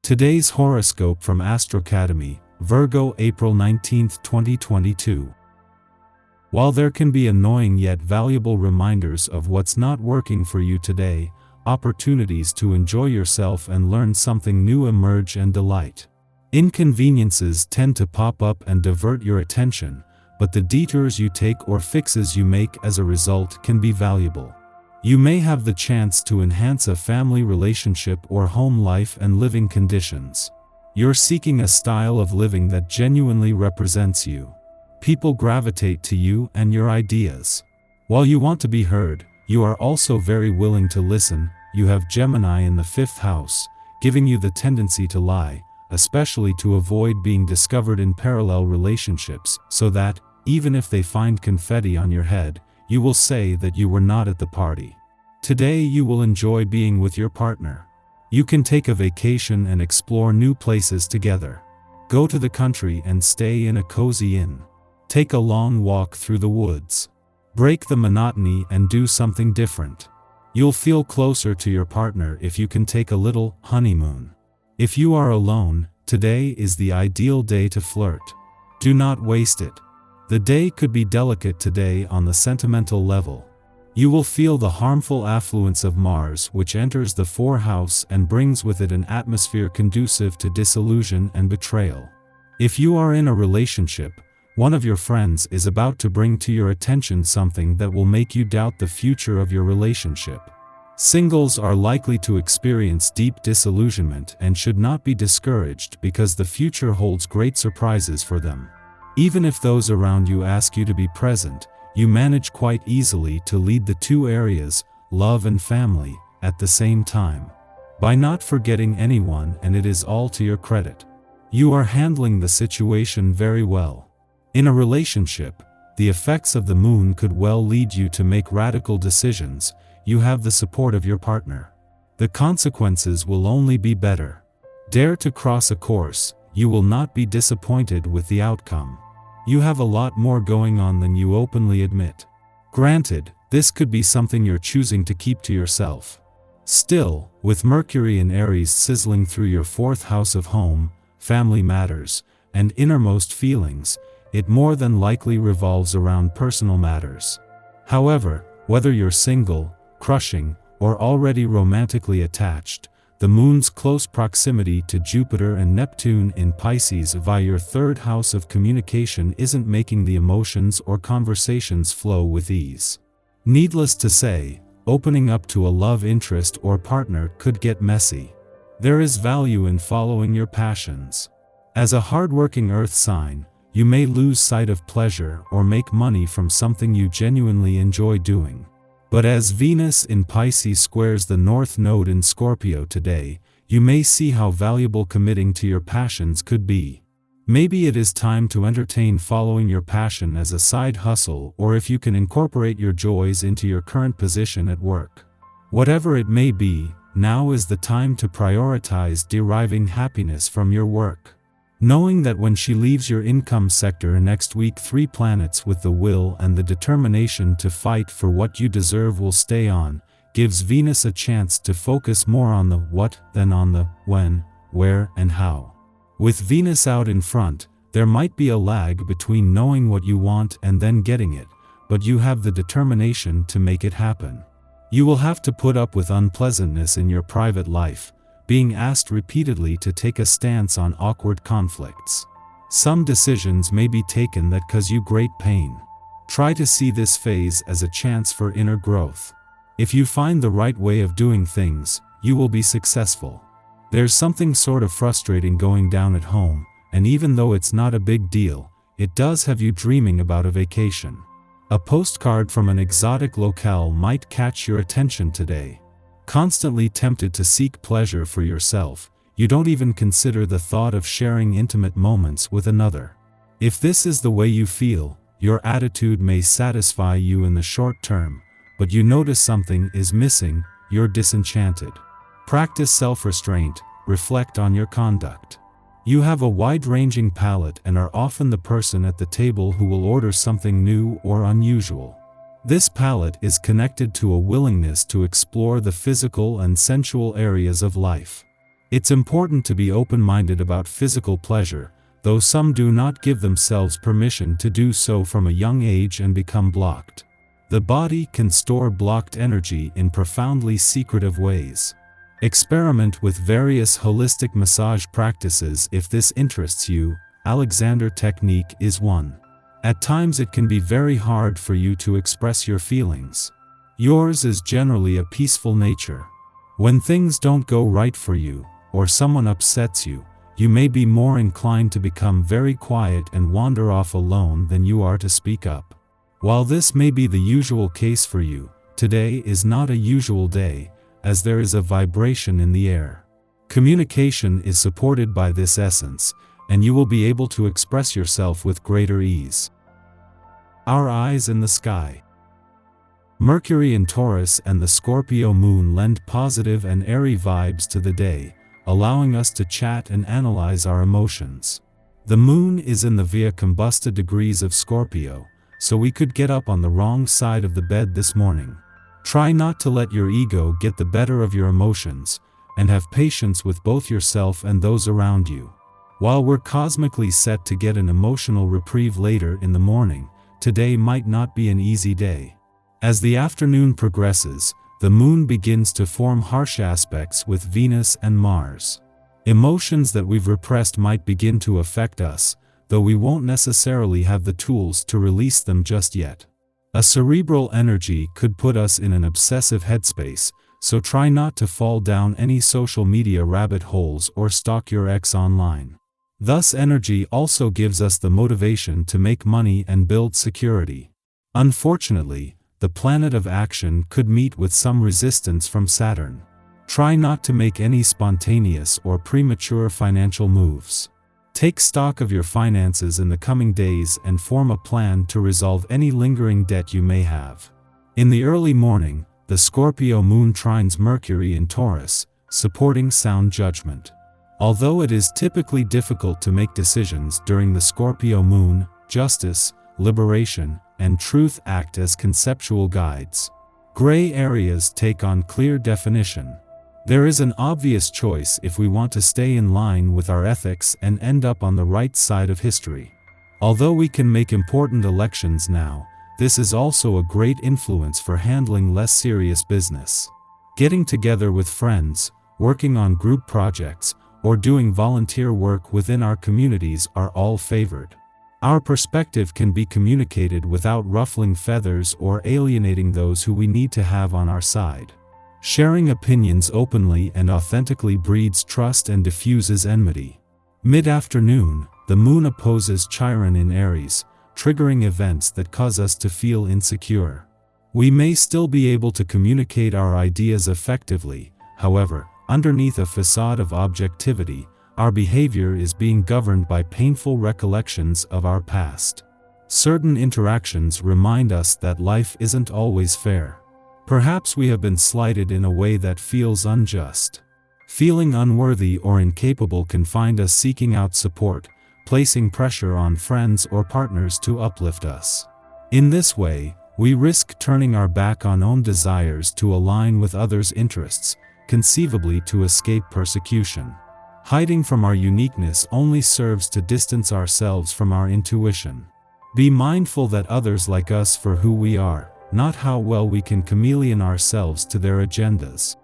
Today's horoscope from Astrocademy, Virgo April 19, 2022. While there can be annoying yet valuable reminders of what's not working for you today, opportunities to enjoy yourself and learn something new emerge and delight. Inconveniences tend to pop up and divert your attention, but the detours you take or fixes you make as a result can be valuable. You may have the chance to enhance a family relationship or home life and living conditions. You're seeking a style of living that genuinely represents you. People gravitate to you and your ideas. While you want to be heard, you are also very willing to listen. You have Gemini in the 5th house, giving you the tendency to lie, especially to avoid being discovered in parallel relationships, so that, even if they find confetti on your head, you will say that you were not at the party. Today you will enjoy being with your partner. You can take a vacation and explore new places together. Go to the country and stay in a cozy inn. Take a long walk through the woods. Break the monotony and do something different. You'll feel closer to your partner if you can take a little honeymoon. If you are alone, today is the ideal day to flirt. Do not waste it. The day could be delicate today on the sentimental level. You will feel the harmful affluence of Mars, which enters the 4th house and brings with it an atmosphere conducive to disillusion and betrayal. If you are in a relationship, one of your friends is about to bring to your attention something that will make you doubt the future of your relationship. Singles are likely to experience deep disillusionment and should not be discouraged because the future holds great surprises for them. Even if those around you ask you to be present, you manage quite easily to lead the two areas, love and family, at the same time. By not forgetting anyone, and it is all to your credit. You are handling the situation very well. In a relationship, the effects of the moon could well lead you to make radical decisions. You have the support of your partner. The consequences will only be better. Dare to cross a course, you will not be disappointed with the outcome. You have a lot more going on than you openly admit. Granted, this could be something you're choosing to keep to yourself. Still, with Mercury in Aries sizzling through your 4th house of home, family matters, and innermost feelings, it more than likely revolves around personal matters. However, whether you're single, crushing, or already romantically attached, the moon's close proximity to Jupiter and Neptune in Pisces via your 3rd house of communication isn't making the emotions or conversations flow with ease. Needless to say, opening up to a love interest or partner could get messy. There is value in following your passions. As a hardworking Earth sign, you may lose sight of pleasure or make money from something you genuinely enjoy doing. But as Venus in Pisces squares the North Node in Scorpio today, you may see how valuable committing to your passions could be. Maybe it is time to entertain following your passion as a side hustle, or if you can incorporate your joys into your current position at work. Whatever it may be, now is the time to prioritize deriving happiness from your work. Knowing that when she leaves your income sector next week, 3 planets with the will and the determination to fight for what you deserve will stay on, gives Venus a chance to focus more on the what than on the when, where, and how. With Venus out in front, there might be a lag between knowing what you want and then getting it, but you have the determination to make it happen. You will have to put up with unpleasantness in your private life, being asked repeatedly to take a stance on awkward conflicts. Some decisions may be taken that cause you great pain. Try to see this phase as a chance for inner growth. If you find the right way of doing things, you will be successful. There's something sort of frustrating going down at home, and even though it's not a big deal, it does have you dreaming about a vacation. A postcard from an exotic locale might catch your attention today. Constantly tempted to seek pleasure for yourself, you don't even consider the thought of sharing intimate moments with another. If this is the way you feel, your attitude may satisfy you in the short term, but you notice something is missing, you're disenchanted. Practice self-restraint, reflect on your conduct. You have a wide-ranging palate and are often the person at the table who will order something new or unusual. This palette is connected to a willingness to explore the physical and sensual areas of life. It's important to be open-minded about physical pleasure, though some do not give themselves permission to do so from a young age and become blocked. The body can store blocked energy in profoundly secretive ways. Experiment with various holistic massage practices if this interests you. Alexander technique is one. At times it can be very hard for you to express your feelings. Yours is generally a peaceful nature. When things don't go right for you, or someone upsets you, you may be more inclined to become very quiet and wander off alone than you are to speak up. While this may be the usual case for you, today is not a usual day, as there is a vibration in the air. Communication is supported by this essence, and you will be able to express yourself with greater ease. Our eyes in the sky. Mercury in Taurus and the Scorpio moon lend positive and airy vibes to the day, allowing us to chat and analyze our emotions. The moon is in the via combusta degrees of Scorpio, so we could get up on the wrong side of the bed this morning. Try not to let your ego get the better of your emotions, and have patience with both yourself and those around you. While we're cosmically set to get an emotional reprieve later in the morning, today might not be an easy day. As the afternoon progresses, the moon begins to form harsh aspects with Venus and Mars. Emotions that we've repressed might begin to affect us, though we won't necessarily have the tools to release them just yet. A cerebral energy could put us in an obsessive headspace, so try not to fall down any social media rabbit holes or stalk your ex online. Thus, energy also gives us the motivation to make money and build security. Unfortunately, the planet of action could meet with some resistance from Saturn. Try not to make any spontaneous or premature financial moves. Take stock of your finances in the coming days and form a plan to resolve any lingering debt you may have. In the early morning, the Scorpio moon trines Mercury in Taurus, supporting sound judgment. Although it is typically difficult to make decisions during the Scorpio moon, justice, liberation, and truth act as conceptual guides. Gray areas take on clear definition. There is an obvious choice if we want to stay in line with our ethics and end up on the right side of history. Although we can make important elections now, this is also a great influence for handling less serious business. Getting together with friends, working on group projects, or doing volunteer work within our communities are all favored. Our perspective can be communicated without ruffling feathers or alienating those who we need to have on our side. Sharing opinions openly and authentically breeds trust and diffuses enmity. Mid-afternoon, the moon opposes Chiron in Aries, triggering events that cause us to feel insecure. We may still be able to communicate our ideas effectively, however, underneath a facade of objectivity, our behavior is being governed by painful recollections of our past. Certain interactions remind us that life isn't always fair. Perhaps we have been slighted in a way that feels unjust. Feeling unworthy or incapable can find us seeking out support, placing pressure on friends or partners to uplift us. In this way, we risk turning our back on own desires to align with others' interests, conceivably to escape persecution. Hiding from our uniqueness only serves to distance ourselves from our intuition. Be mindful that others like us for who we are, not how well we can chameleon ourselves to their agendas.